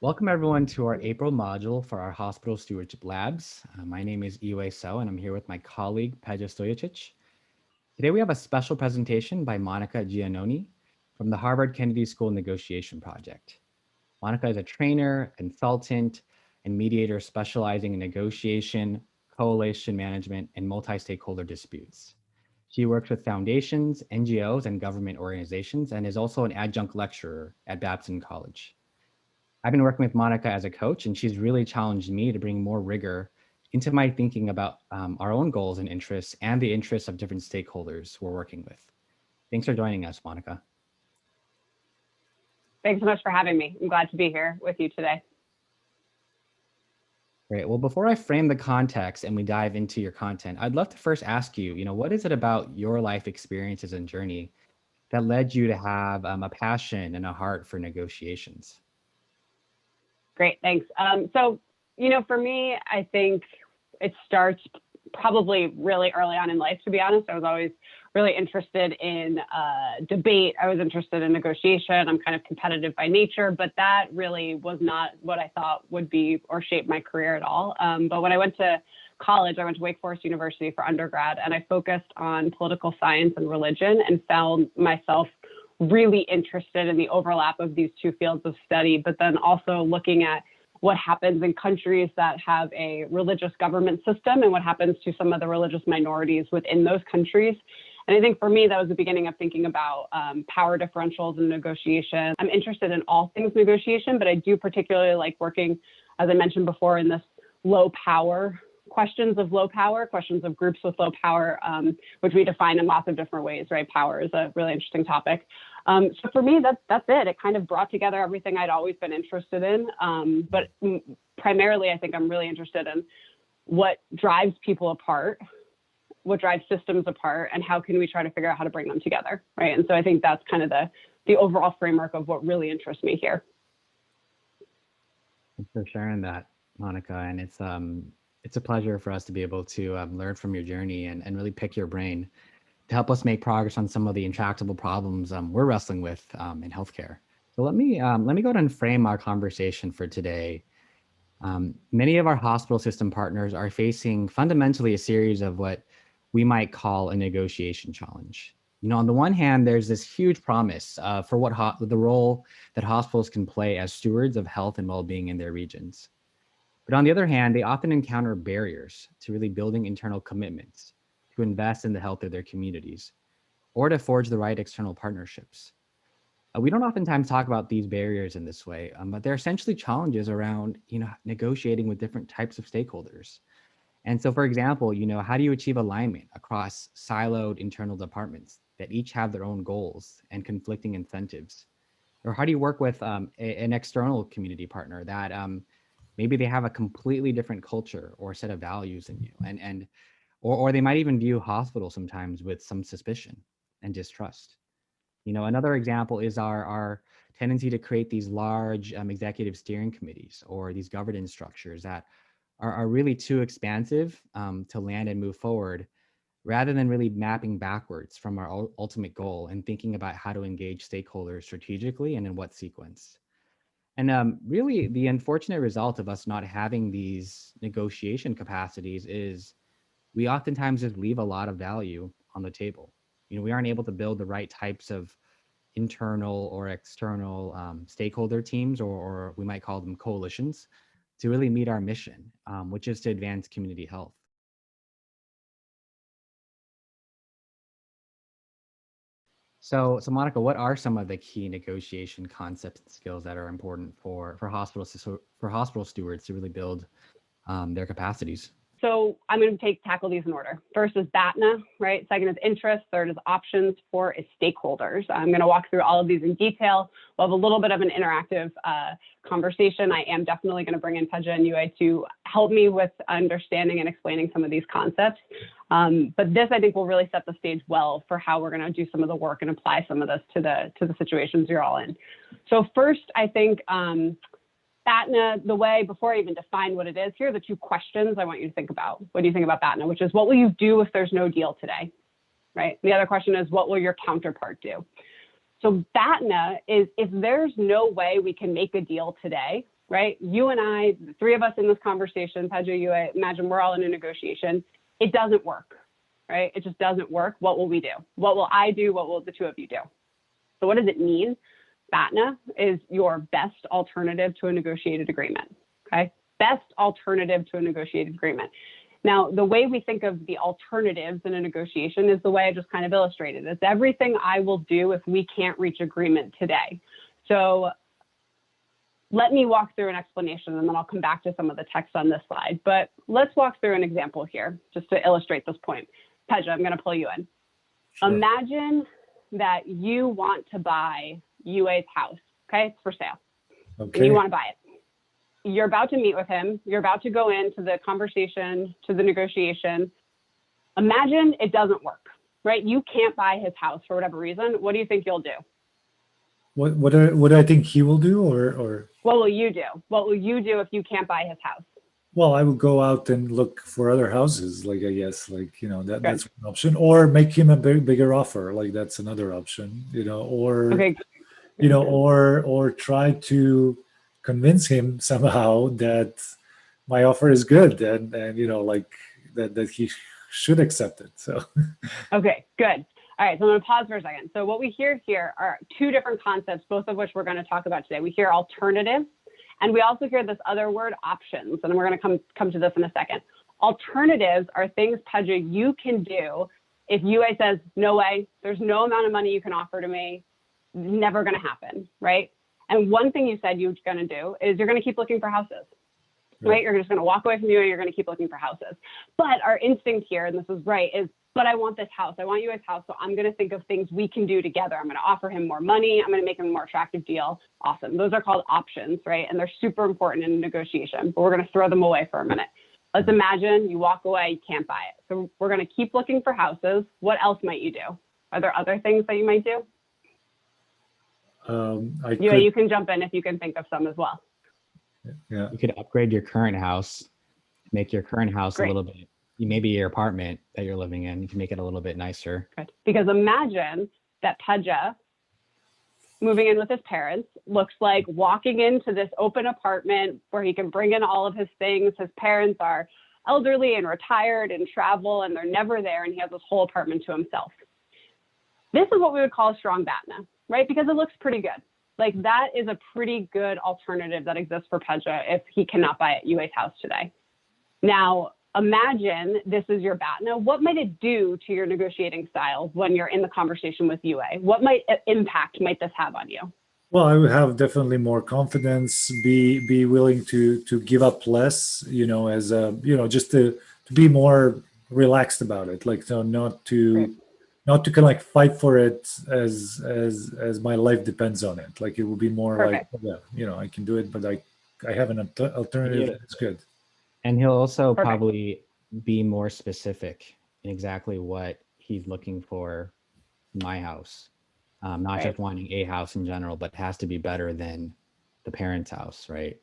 Welcome everyone to our April module for our hospital stewardship labs. My name is Iueh, and I'm here with my colleague, Pedja Stojicic. Today we have a special presentation by Monica Giannone from the Harvard Kennedy School Negotiation Project. Monica is a trainer, consultant, and mediator specializing in negotiation, coalition management, and multi-stakeholder disputes. She works with foundations, NGOs, and government organizations, and is also an adjunct lecturer at Babson College. I've been working with Monica as a coach, and she's really challenged me to bring more rigor into my thinking about our own goals and interests and the interests of different stakeholders we're working with. Thanks for joining us, Monica. Thanks so much for having me. I'm glad to be here with you today. Great. Well, before I frame the context and we dive into your content, I'd love to first ask you, what is it about your life experiences and journey that led you to have a passion and a heart for negotiations? Great, thanks. For me, I think it starts probably really early on in life, to be honest. I was always really interested in debate. I was interested in negotiation. I'm kind of competitive by nature, but that really was not what I thought would be or shape my career at all. But when I went to college, I went to Wake Forest University for undergrad, and I focused on political science and religion and found myself really interested in the overlap of these two fields of study, but then also looking at what happens in countries that have a religious government system and what happens to some of the religious minorities within those countries. And I think for me, that was the beginning of thinking about power differentials and negotiation. I'm interested in all things negotiation, but I do particularly like working, as I mentioned before, in this low power questions of groups with low power, which we define in lots of different ways, right? Power is a really interesting topic. So for me, that's it. It kind of brought together everything I'd always been interested in. But primarily, I think I'm really interested in what drives people apart, what drives systems apart, and how can we try to figure out how to bring them together, right? And so I think that's kind of the overall framework of what really interests me here. Thanks for sharing that, Monica. And it's a pleasure for us to be able to learn from your journey and really pick your brain to help us make progress on some of the intractable problems we're wrestling with in healthcare. So let me go ahead and frame our conversation for today. Many of our hospital system partners are facing fundamentally a series of what we might call a negotiation challenge. On the one hand, there's this huge promise for the role that hospitals can play as stewards of health and well-being in their regions. But on the other hand, they often encounter barriers to really building internal commitments to invest in the health of their communities or to forge the right external partnerships. We don't oftentimes talk about these barriers in this way, but they're essentially challenges around, negotiating with different types of stakeholders. And so, for example, how do you achieve alignment across siloed internal departments that each have their own goals and conflicting incentives? Or how do you work with an external community partner that maybe they have a completely different culture or set of values than you, or they might even view hospitals sometimes with some suspicion and distrust. Another example is our tendency to create these large executive steering committees or these governance structures that are really too expansive to land and move forward, rather than really mapping backwards from our ultimate goal and thinking about how to engage stakeholders strategically and in what sequence. And really, the unfortunate result of us not having these negotiation capacities is we oftentimes just leave a lot of value on the table. We aren't able to build the right types of internal or external stakeholder teams, or we might call them coalitions, to really meet our mission, which is to advance community health. So Monica, what are some of the key negotiation concepts and skills that are important for hospital stewards to really build their capacities? So I'm going to tackle these in order. First is BATNA, right? Second is interest. Third is options. Four is stakeholders. I'm going to walk through all of these in detail. We'll have a little bit of an interactive conversation. I am definitely going to bring in Pedja and Iueh to help me with understanding and explaining some of these concepts. But this, I think, will really set the stage well for how we're going to do some of the work and apply some of this to the situations you're all in. So first, I think BATNA, before I even define what it is, here are the two questions I want you to think about when you think about BATNA, which is, what will you do if there's no deal today, right? The other question is, what will your counterpart do? So BATNA is, if there's no way we can make a deal today, right? You and I, the three of us in this conversation, Pedja, Iueh, imagine we're all in a negotiation. It doesn't work, right? It just doesn't work. What will we do? What will I do? What will the two of you do? So what does it mean? BATNA is your best alternative to a negotiated agreement, okay? Best alternative to a negotiated agreement. Now, the way we think of the alternatives in a negotiation is the way I just kind of illustrated. It's everything I will do if we can't reach agreement today. So let me walk through an explanation and then I'll come back to some of the text on this slide. But let's walk through an example here just to illustrate this point. Pedja, I'm going to pull you in. Sure. Imagine that you want to buy Iueh's house, okay? It's for sale. Okay. And you want to buy it. You're about to meet with him. You're about to go into the conversation, to the negotiation. Imagine it doesn't work, right? You can't buy his house for whatever reason. What do you think you'll do? What do I think he will do, or what will you do? What will you do if you can't buy his house? Well, I would go out and look for other houses, like, I guess, like, that's one option, or make him a bigger offer, like that's another option, or okay. Or try to convince him somehow that my offer is good and like that he should accept it. So okay, good. All right, so I'm going to pause for a second. So what we hear here are two different concepts, both of which we're going to talk about today. We hear alternatives, and we also hear this other word, options, and we're going to come to this in a second. Alternatives are things, Pedja, you can do if Iueh says, no way, there's no amount of money you can offer to me, never going to happen, right? And one thing you said you're going to do is you're going to keep looking for houses, right? You're just going to walk away from Iueh, you're going to keep looking for houses. But our instinct here, and this is right, is, but I want this house. I want Iueh's house, so I'm going to think of things we can do together. I'm going to offer him more money. I'm going to make him a more attractive deal. Awesome. Those are called options, right? And they're super important in negotiation, but we're going to throw them away for a minute. Let's imagine you walk away, you can't buy it. So we're going to keep looking for houses. What else might you do? Are there other things that you might do? You can jump in if you can think of some as well. Yeah. You could upgrade your current house, make your current house a little bit, maybe your apartment that you're living in, you can make it a little bit nicer. Good. Because imagine that Pedja moving in with his parents looks like walking into this open apartment where he can bring in all of his things. His parents are elderly and retired and travel, and they're never there, and he has this whole apartment to himself. This is what we would call a strong BATNA, right? Because it looks pretty good. Like that is a pretty good alternative that exists for Pedja if he cannot buy at Iueh's house today. Now, imagine this is your BATNA. What might it do to your negotiating styles when you're in the conversation with Iueh? What impact might this have on you? Well, I would have definitely more confidence, be willing to give up less, as a, just to be more relaxed about it, like, so not to kind of like fight for it as my life depends on it. Like it will be more like, I can do it, but I have an alternative that's good. And he'll also probably be more specific in exactly what he's looking for in my house. Not just wanting a house in general, but it has to be better than the parents' house, right?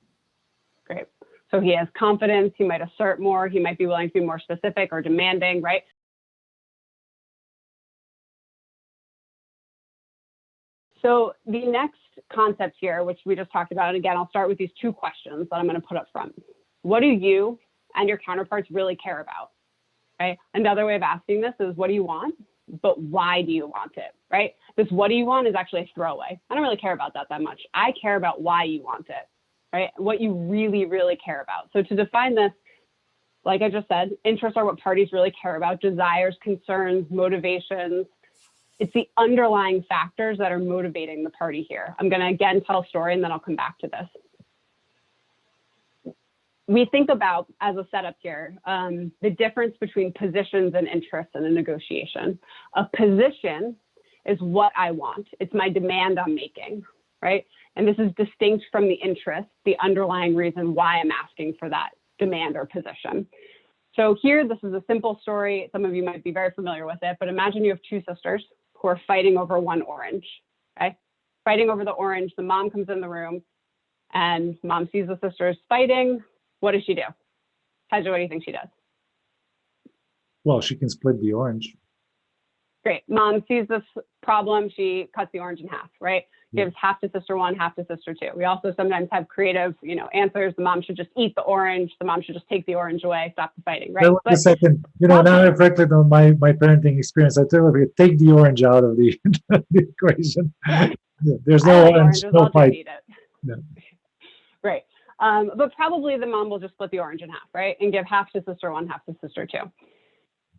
Great. So he has confidence, he might assert more, he might be willing to be more specific or demanding, right? So the next concept here, which we just talked about, and again, I'll start with these two questions that I'm going to put up front. What do you and your counterparts really care about, right? Another way of asking this is, what do you want, but why do you want it, right? This what do you want is actually a throwaway. I don't really care about that much. I care about why you want it, right? What you really, really care about. So to define this, like I just said, interests are what parties really care about, desires, concerns, motivations. It's the underlying factors that are motivating the party here. I'm going to again tell a story and then I'll come back to this. We think about, as a setup here, the difference between positions and interests in a negotiation. A position is what I want. It's my demand I'm making, right? And this is distinct from the interest, the underlying reason why I'm asking for that demand or position. So here, this is a simple story. Some of you might be very familiar with it, but imagine you have two sisters who are fighting over one orange, okay? Fighting over the orange, the mom comes in the room and mom sees the sisters fighting. What does she do? Pedja, what do you think she does? Well, she can split the orange. Great. Mom sees this problem. She cuts the orange in half, right? gives half to sister one, half to sister two. We also sometimes have creative, answers. The mom should just eat the orange. The mom should just take the orange away, stop the fighting, right? That was the second, now I reflected on my parenting experience. I tell you, take the orange out of the, the equation. Yeah. There's no orange, no fight. Eat it. Yeah. Right. But probably the mom will just split the orange in half, right? And give half to sister one, half to sister two.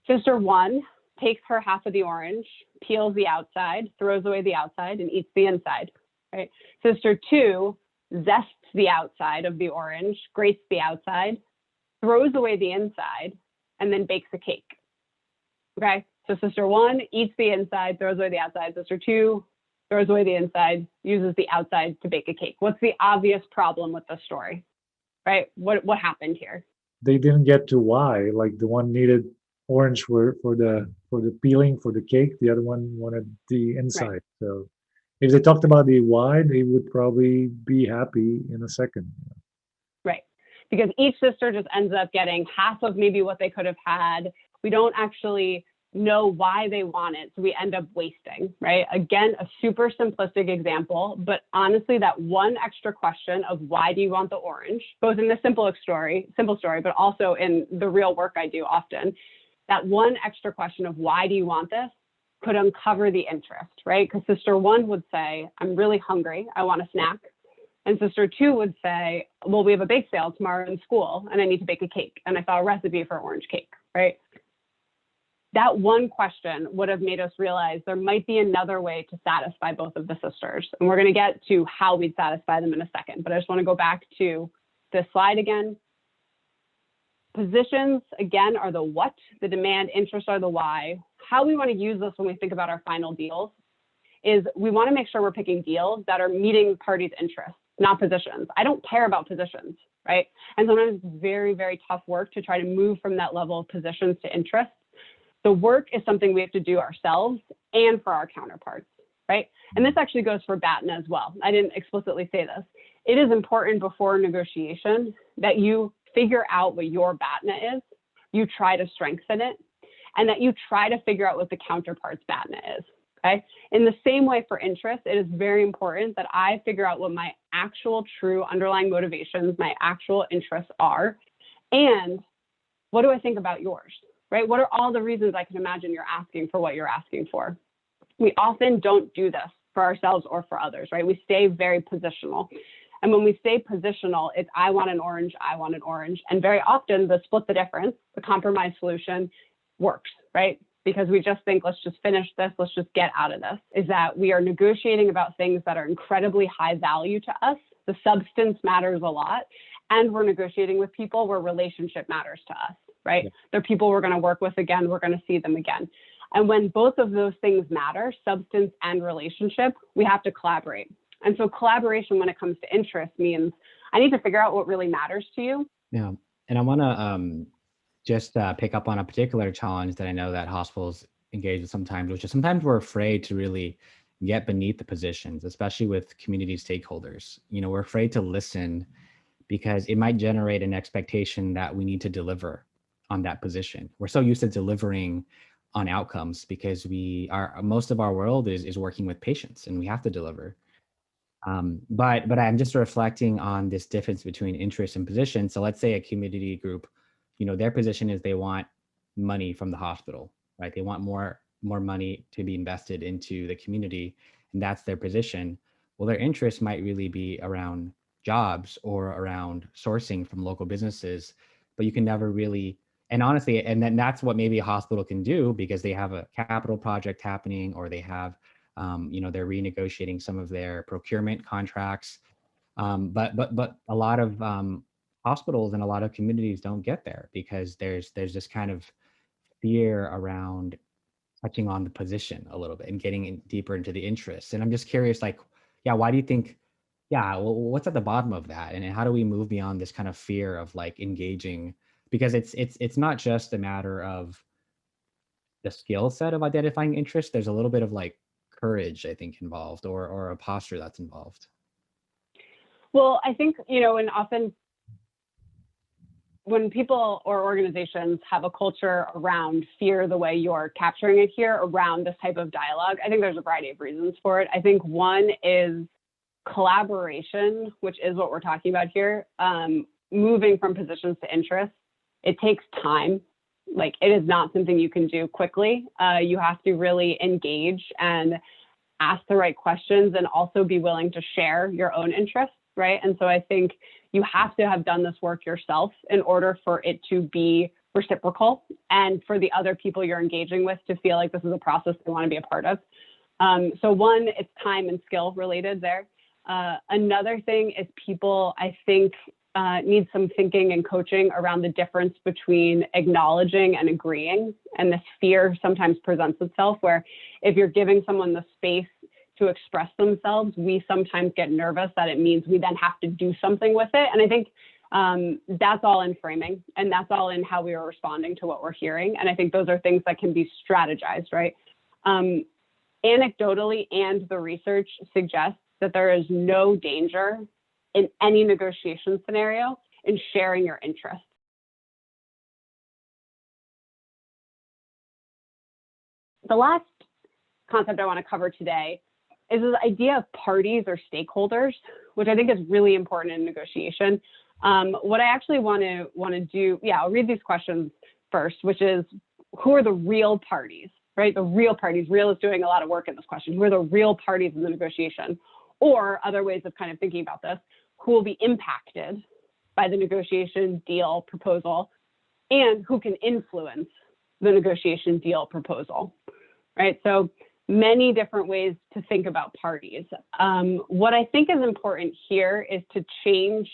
Sister one takes her half of the orange, peels the outside, throws away the outside, and eats the inside, right? Sister two zests the outside of the orange, grates the outside, throws away the inside, and then bakes a cake, okay? So sister one eats the inside, throws away the outside. Sister two throws away the inside, uses the outside to bake a cake. What's the obvious problem with the story, right? What happened here? They didn't get to why. Like the one needed orange for the peeling for the cake, the other one wanted the inside. Right. So if they talked about the why, they would probably be happy in a second. Right, because each sister just ends up getting half of maybe what they could have had. We don't actually know why they want it, so we end up wasting, right? Again, a super simplistic example, but honestly, that one extra question of why do you want the orange, both in the simple story, but also in the real work I do often, that one extra question of why do you want this could uncover the interest, right? Because sister one would say, I'm really hungry, I want a snack. And sister two would say, well, we have a bake sale tomorrow in school and I need to bake a cake. And I saw a recipe for orange cake, right? That one question would have made us realize there might be another way to satisfy both of the sisters. And we're going to get to how we'd satisfy them in a second. But I just want to go back to this slide again. Positions, again, are the what, the demand, interests are the why. How we want to use this when we think about our final deals is we want to make sure we're picking deals that are meeting parties' interests, not positions. I don't care about positions, right? And sometimes it's very, very tough work to try to move from that level of positions to interests. The work is something we have to do ourselves and for our counterparts, right? And this actually goes for BATNA as well. I didn't explicitly say this. It is important before negotiation that you figure out what your BATNA is, you try to strengthen it, and that you try to figure out what the counterpart's BATNA is, okay? In the same way for interest, it is very important that I figure out what my actual true underlying motivations, my actual interests are, and what do I think about yours? Right? What are all the reasons I can imagine you're asking for what you're asking for? We often don't do this for ourselves or for others, right? We stay very positional. And when we stay positional, it's I want an orange, I want an orange. And very often the split the difference, the compromise solution works, right? Because we just think, let's just finish this, let's just get out of this, is that we are negotiating about things that are incredibly high value to us. The substance matters a lot. And we're negotiating with people where relationship matters to us. Right? Yeah. They're people we're going to work with again. We're going to see them again. And when both of those things matter, substance and relationship, we have to collaborate. And so collaboration when it comes to interest means I need to figure out what really matters to you. Yeah. And I want to just pick up on a particular challenge that I know that hospitals engage with sometimes, which is sometimes we're afraid to really get beneath the positions, especially with community stakeholders. We're afraid to listen because it might generate an expectation that we need to deliver on that position. We're so used to delivering on outcomes because most of our world is working with patients and we have to deliver. But I'm just reflecting on this difference between interest and position. So let's say a community group, their position is they want money from the hospital, right? They want more money to be invested into the community, and that's their position. Well, their interest might really be around jobs or around sourcing from local businesses, but you can never really. And honestly, and then that's what maybe a hospital can do because they have a capital project happening, or they have, they're renegotiating some of their procurement contracts. But a lot of hospitals and a lot of communities don't get there because there's this kind of fear around touching on the position a little bit and getting deeper into the interests. And I'm just curious, why do you think? Yeah, well, what's at the bottom of that, and how do we move beyond this kind of fear of engaging? Because it's not just a matter of the skill set of identifying interest. There's a little bit of courage, I think, involved, or a posture that's involved. Well, I think, and often when people or organizations have a culture around fear, the way you're capturing it here around this type of dialogue, I think there's a variety of reasons for it. I think one is collaboration, which is what we're talking about here, moving from positions to interests. It takes time. Like, it is not something you can do quickly. You have to really engage and ask the right questions and also be willing to share your own interests, right? And so I think you have to have done this work yourself in order for it to be reciprocal and for the other people you're engaging with to feel like this is a process they want to be a part of. So one, it's time and skill related there. Another thing is people, I think, need some thinking and coaching around the difference between acknowledging and agreeing. And this fear sometimes presents itself where if you're giving someone the space to express themselves, we sometimes get nervous that it means we then have to do something with it. And I think that's all in framing, and that's all in how we are responding to what we're hearing. And I think those are things that can be strategized, right? Anecdotally, and the research suggests that there is no danger in any negotiation scenario in sharing your interests. The last concept I want to cover today is this idea of parties or stakeholders, which I think is really important in negotiation. What I actually want to do, I'll read these questions first, which is, who are the real parties, right? The real parties. Real is doing a lot of work in this question. Who are the real parties in the negotiation? Or other ways of kind of thinking about this, who will be impacted by the negotiation, deal, proposal, and who can influence the negotiation, deal, proposal, right? So many different ways to think about parties. What I think is important here is to change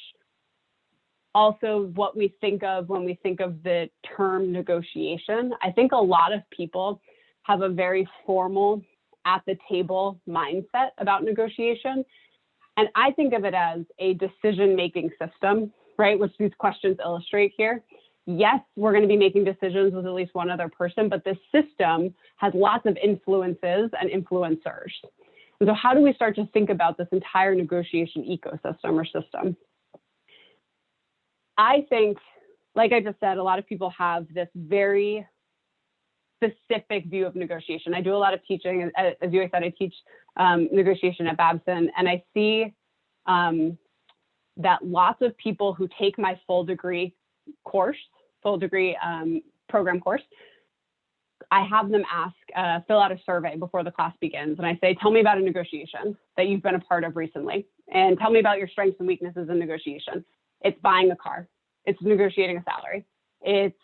also what we think of when we think of the term negotiation. I think a lot of people have a very formal, at the table mindset about negotiation. And I think of it as a decision-making system, right? Which these questions illustrate here. Yes, we're going to be making decisions with at least one other person, but this system has lots of influences and influencers. And so how do we start to think about this entire negotiation ecosystem or system? I think, like I just said, a lot of people have this very specific view of negotiation. I do a lot of teaching. As Iueh said, I teach negotiation at Babson, and I see that lots of people who take my full degree program course, I have them fill out a survey before the class begins. And I say, tell me about a negotiation that you've been a part of recently, and tell me about your strengths and weaknesses in negotiation. It's buying a car. It's negotiating a salary. It's,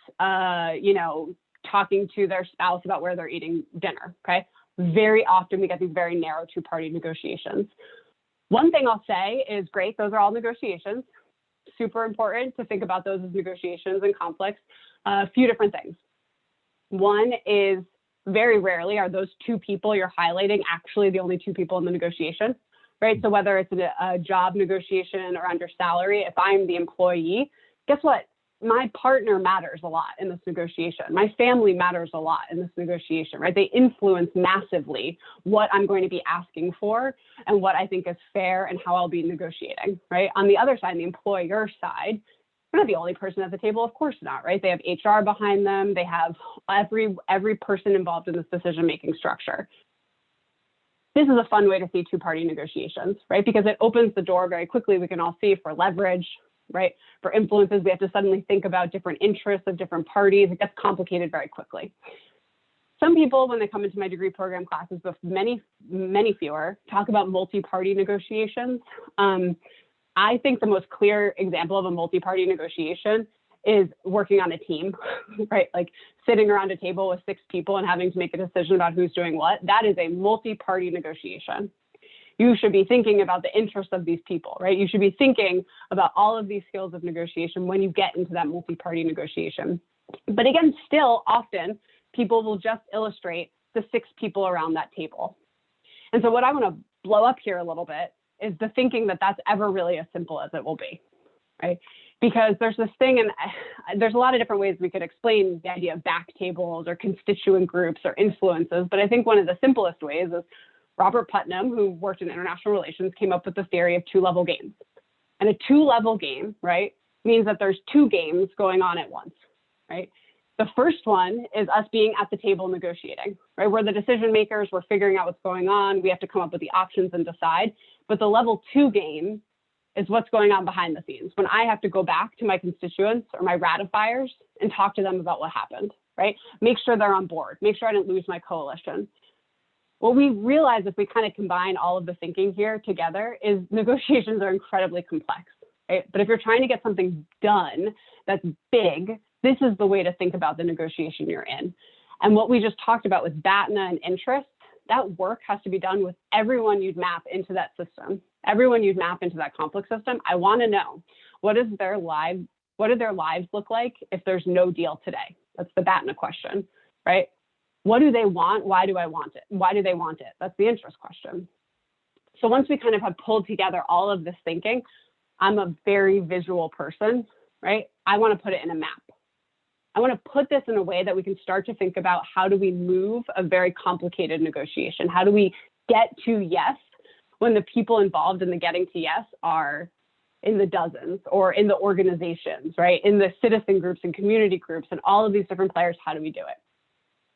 talking to their spouse about where they're eating dinner, okay? Very often we get these very narrow two-party negotiations. One thing I'll say is, great, those are all negotiations. Super important to think about those as negotiations and conflicts. A few different things. One is, very rarely are those two people you're highlighting actually the only two people in the negotiation, right? So whether it's a job negotiation around your salary, if I'm the employee, guess what? My partner matters a lot in this negotiation. My family matters a lot in this negotiation, right? They influence massively what I'm going to be asking for and what I think is fair and how I'll be negotiating, right? On the other side, the employer side, they're not the only person at the table, of course not, right? They have HR behind them. They have every person involved in this decision-making structure. This is a fun way to see two-party negotiations, right? Because it opens the door very quickly. We can all see for leverage, right? For influences, we have to suddenly think about different interests of different parties. It gets complicated very quickly. Some people, when they come into my degree program classes, but many fewer, talk about multi-party negotiations. I think the most clear example of a multi-party negotiation is working on a team, right? Like sitting around a table with 6 people and having to make a decision about who's doing what. That is a multi-party negotiation. You should be thinking about the interests of these people, right? You should be thinking about all of these skills of negotiation when you get into that multi-party negotiation. But again, still often people will just illustrate the 6 people around that table. And so what I want to blow up here a little bit is the thinking that that's ever really as simple as it will be, right? Because there's this thing, and there's a lot of different ways we could explain the idea of back tables or constituent groups or influences. But I think one of the simplest ways is Robert Putnam, who worked in international relations, came up with the theory of 2-level games. And a 2-level game, right, means that there's two games going on at once, right? The first one is us being at the table negotiating, right? We're the decision makers, we're figuring out what's going on, we have to come up with the options and decide. But the level 2 game is what's going on behind the scenes, when I have to go back to my constituents or my ratifiers and talk to them about what happened, right? Make sure they're on board, make sure I didn't lose my coalition. What we realize if we kind of combine all of the thinking here together is negotiations are incredibly complex, right? But if you're trying to get something done that's big, this is the way to think about the negotiation you're in. And what we just talked about with BATNA and interest, that work has to be done with everyone you'd map into that system, everyone you'd map into that conflict system. I want to know, what do their lives look like if there's no deal today? That's the BATNA question, right? What do they want? Why do I want it? Why do they want it? That's the interest question. So once we kind of have pulled together all of this thinking, I'm a very visual person, right? I want to put it in a map. I want to put this in a way that we can start to think about, how do we move a very complicated negotiation? How do we get to yes when the people involved in the getting to yes are in the dozens, or in the organizations, right? In the citizen groups and community groups and all of these different players, how do we do it?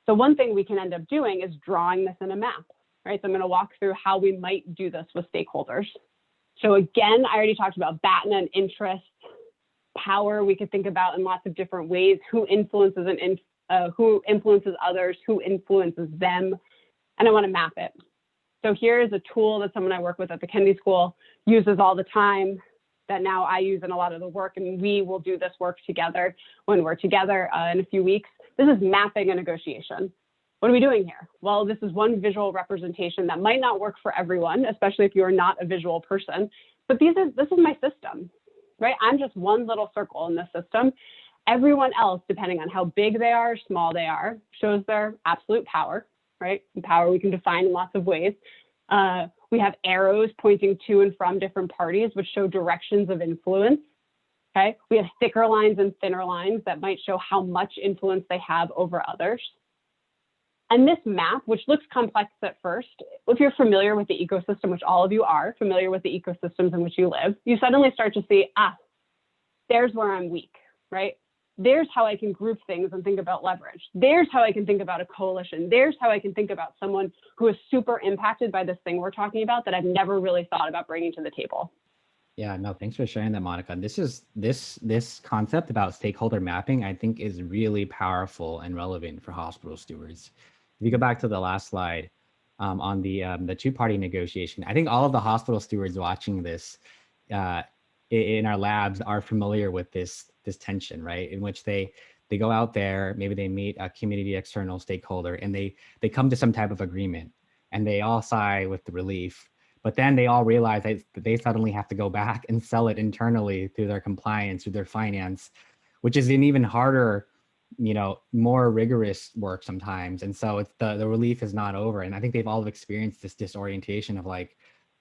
So one thing we can end up doing is drawing this in a map, right? So I'm going to walk through how we might do this with stakeholders. So again, I already talked about BATNA and interest. Power we could think about in lots of different ways. Who influences who influences others, who influences them, and I want to map it. So here is a tool that someone I work with at the Kennedy School uses all the time, that now I use in a lot of the work, and we will do this work together when we're together in a few weeks. This is mapping a negotiation. What are we doing here? Well, this is one visual representation that might not work for everyone, especially if you're not a visual person, but this is my system, right? I'm just one little circle in the system. Everyone else, depending on how big they are, small they are, shows their absolute power, right? And power we can define in lots of ways. We have arrows pointing to and from different parties, which show directions of influence, okay? We have thicker lines and thinner lines that might show how much influence they have over others. And this map, which looks complex at first, if you're familiar with the ecosystem, which all of you are familiar with the ecosystems in which you live, you suddenly start to see, there's where I'm weak, right? There's how I can group things and think about leverage. There's how I can think about a coalition. There's how I can think about someone who is super impacted by this thing we're talking about that I've never really thought about bringing to the table. Yeah, no, thanks for sharing that, Monica. This concept about stakeholder mapping, I think, is really powerful and relevant for hospital stewards. If you go back to the last slide on the two-party negotiation, I think all of the hospital stewards watching this in our labs are familiar with this tension, right? In which they go out there, maybe they meet a community external stakeholder, and they come to some type of agreement, and they all sigh with the relief. But then they all realize that they suddenly have to go back and sell it internally through their compliance, through their finance, which is an even harder, more rigorous work sometimes. And so it's the relief is not over. And I think they've all experienced this disorientation of like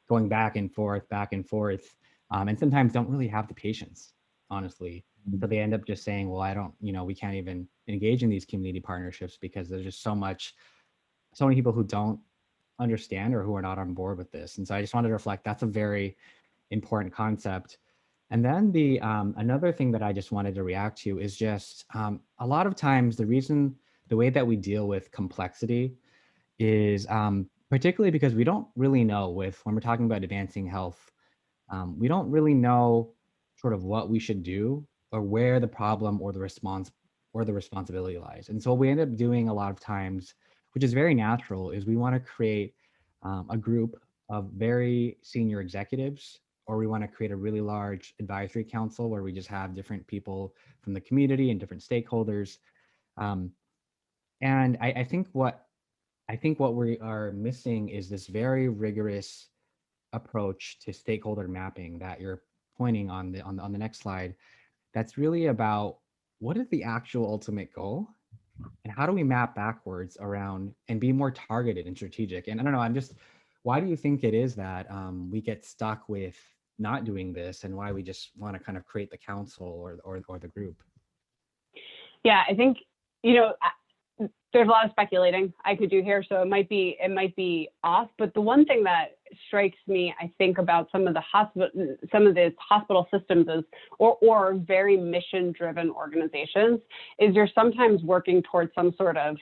going back and forth, and sometimes don't really have the patience, honestly. So they end up just saying, well, I don't, we can't even engage in these community partnerships because there's just so many people who don't understand or who are not on board with this. And so I just wanted to reflect, that's a very important concept. And then another thing that I just wanted to react to is just a lot of times the way that we deal with complexity is particularly because we don't really know when we're talking about advancing health, we don't really know sort of what we should do or where the problem or the responsibility lies. And so what we end up doing a lot of times, which is very natural, is we want to create a group of very senior executives, or we want to create a really large advisory council where we just have different people from the community and different stakeholders. And I think what we are missing is this very rigorous approach to stakeholder mapping that you're pointing on the next slide. That's really about what is the actual ultimate goal, and how do we map backwards around and be more targeted and strategic? And I don't know, why do you think it is that we get stuck with not doing this, and why we just want to kind of create the council or the group? Yeah, I think, there's a lot of speculating I could do here, so it might be off. But the one thing that strikes me, I think, about some of these hospital systems is, or very mission-driven organizations, is you're sometimes working towards some sort of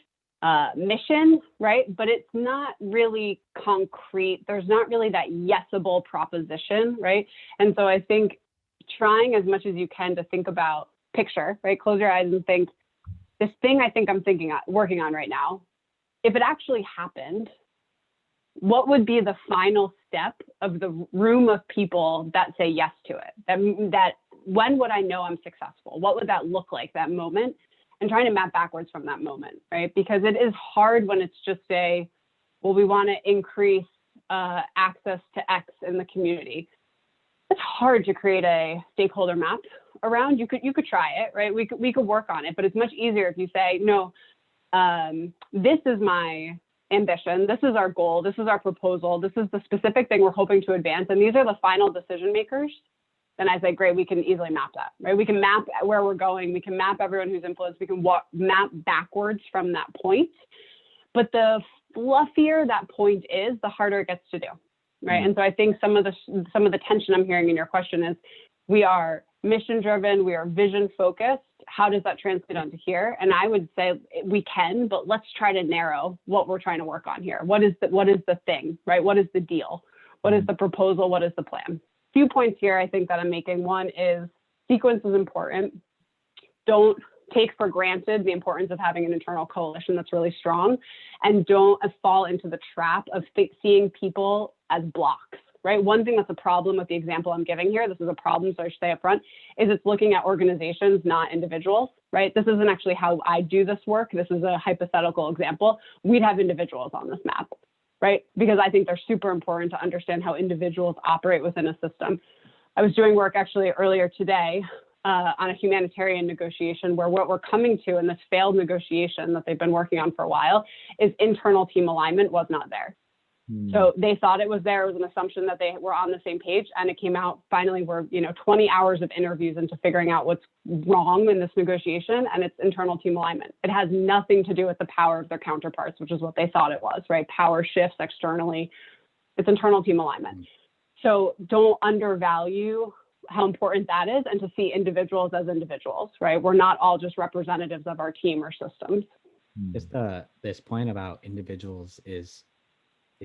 mission, right? But it's not really concrete. There's not really that yesable proposition, right? And so I think trying as much as you can to think about picture, right? Close your eyes and think, this thing I think I'm working on right now, if it actually happened, what would be the final step of the room of people that say yes to it? That when would I know I'm successful? What would that look like, that moment? And trying to map backwards from that moment, right? Because it is hard when it's just well, we want to increase access to X in the community. It's hard to create a stakeholder map around. You could try it, right? We could work on it, but it's much easier if you say, no, this is my ambition, this is our goal, this is our proposal, this is the specific thing we're hoping to advance, and these are the final decision makers. Then I say, great, we can easily map that, right? We can map where we're going, we can map everyone who's influenced, we can map backwards from that point. But the fluffier that point is, the harder it gets to do, right? And so I think some of the tension I'm hearing in your question is, we are mission driven, we are vision focused. How does that translate onto here? And I would say we can, but let's try to narrow what we're trying to work on here. What is the thing, right? What is the deal? What is the proposal? What is the plan? Few points here I think that I'm making. One is sequence is important. Don't take for granted the importance of having an internal coalition that's really strong, and don't fall into the trap of seeing people as blocks, right? One thing that's a problem with the example I'm giving here, this is a problem, so I should say up front, is it's looking at organizations, not individuals, right? This isn't actually how I do this work. This is a hypothetical example. We'd have individuals on this map, right? Because I think they're super important to understand how individuals operate within a system. I was doing work actually earlier today on a humanitarian negotiation where what we're coming to in this failed negotiation that they've been working on for a while is internal team alignment was not there. So they thought it was there. It was an assumption that they were on the same page, and it came out finally we're 20 hours of interviews into figuring out what's wrong in this negotiation, and it's internal team alignment. It has nothing to do with the power of their counterparts, which is what they thought it was, right? Power shifts externally. It's internal team alignment. So don't undervalue how important that is, and to see individuals as individuals, right? We're not all just representatives of our team or systems. Just this point about individuals is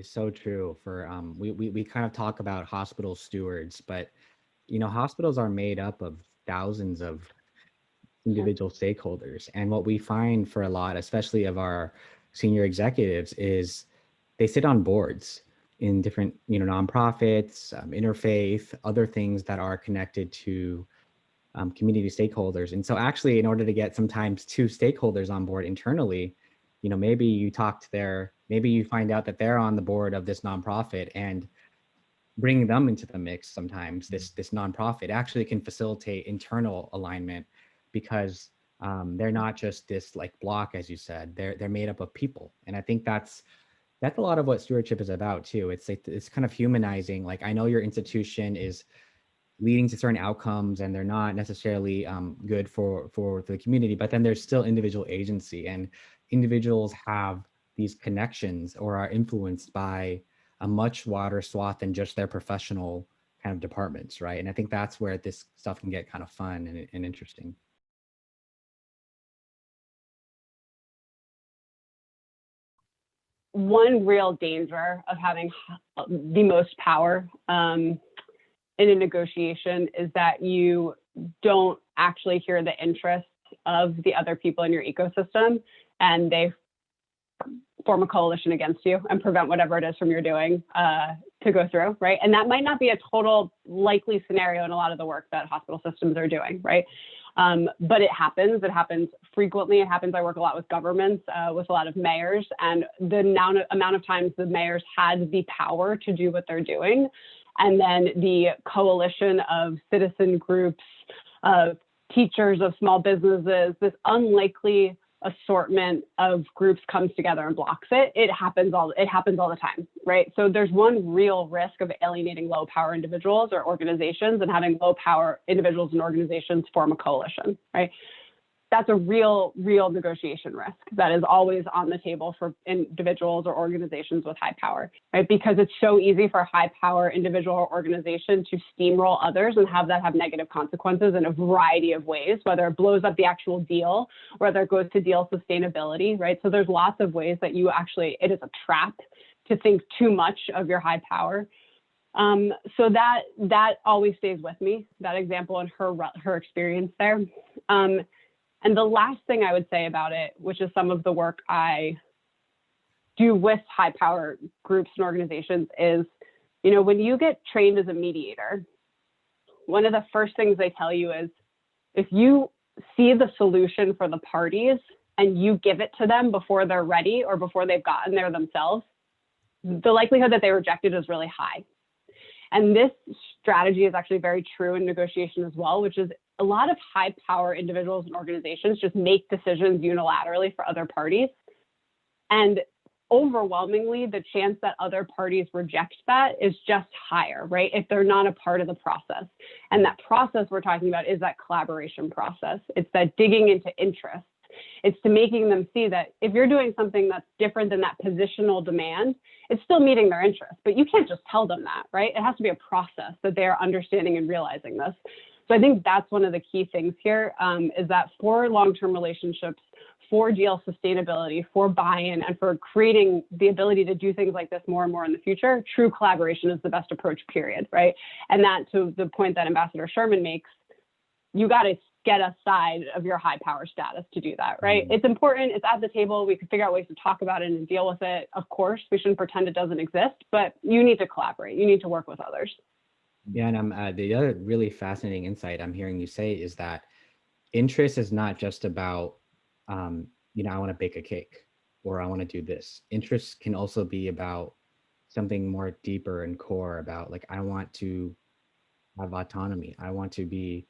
so true. For we kind of talk about hospital stewards, but hospitals are made up of thousands of individual stakeholders, and what we find for a lot, especially of our senior executives, is they sit on boards in different nonprofits, interfaith, other things that are connected to community stakeholders. And so actually, in order to get sometimes two stakeholders on board internally, maybe you maybe you find out that they're on the board of this nonprofit, and bringing them into the mix sometimes, this nonprofit actually can facilitate internal alignment, because they're not just this like block, as you said, they're made up of people. And I think that's a lot of what stewardship is about too. It's kind of humanizing. Like, I know your institution is leading to certain outcomes and they're not necessarily good for the community, but then there's still individual agency, and individuals have these connections or are influenced by a much wider swath than just their professional kind of departments, right? And I think that's where this stuff can get kind of fun and interesting. One real danger of having the most power in a negotiation is that you don't actually hear the interests of the other people in your ecosystem, and they form a coalition against you and prevent whatever it is from you're doing to go through, right? And that might not be a total likely scenario in a lot of the work that hospital systems are doing, right? But it happens frequently. It happens. I work a lot with governments, with a lot of mayors, and the amount of times the mayors had the power to do what they're doing, and then the coalition of citizen groups, of teachers, of small businesses, this unlikely assortment of groups comes together and blocks it. It happens all the time, right? So there's one real risk of alienating low power individuals or organizations, and having low power individuals and organizations form a coalition, right? that's a real negotiation risk that is always on the table for individuals or organizations with high power, right? Because it's so easy for a high power individual or organization to steamroll others and have that have negative consequences in a variety of ways, whether it blows up the actual deal, whether it goes to deal sustainability, right? So there's lots of ways that you actually, it is a trap to think too much of your high power. So that always stays with me, that example and her experience there. And the last thing I would say about it, which is some of the work I do with high power groups and organizations, is, you know, when you get trained as a mediator, one of the first things they tell you is, if you see the solution for the parties and you give it to them before they're ready or before they've gotten there themselves, the likelihood that they reject it is really high. And this strategy is actually very true in negotiation as well, which is a lot of high power individuals and organizations just make decisions unilaterally for other parties. And overwhelmingly, the chance that other parties reject that is just higher, right? If they're not a part of the process. And that process we're talking about is that collaboration process. It's that digging into interests. It's to making them see that if you're doing something that's different than that positional demand, it's still meeting their interests, but you can't just tell them that, right? It has to be a process that they are understanding and realizing this. So I think that's one of the key things here, is that for long-term relationships, for deal sustainability, for buy-in, and for creating the ability to do things like this more and more in the future, true collaboration is the best approach, period, right? And that, to the point that Ambassador Sherman makes, you got to get aside of your high power status to do that, right? It's important, it's at the table, we can figure out ways to talk about it and deal with it. Of course, we shouldn't pretend it doesn't exist, but you need to collaborate, you need to work with others. Yeah, and the other really fascinating insight I'm hearing you say is that interest is not just about, you know, I want to bake a cake or I want to do this. Interest can also be about something more deeper and core about, like, I want to have autonomy. I want to be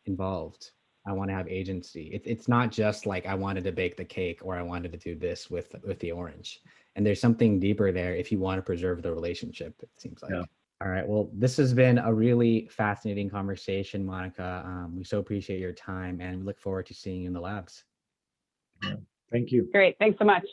involved. I want to have agency. It's not just like I wanted to bake the cake or I wanted to do this with the orange. And there's something deeper there if you want to preserve the relationship, it seems like. Yeah. All right. Well, this has been a really fascinating conversation, Monica. We so appreciate your time and we look forward to seeing you in the labs. Yeah. Thank you. Great. Thanks so much.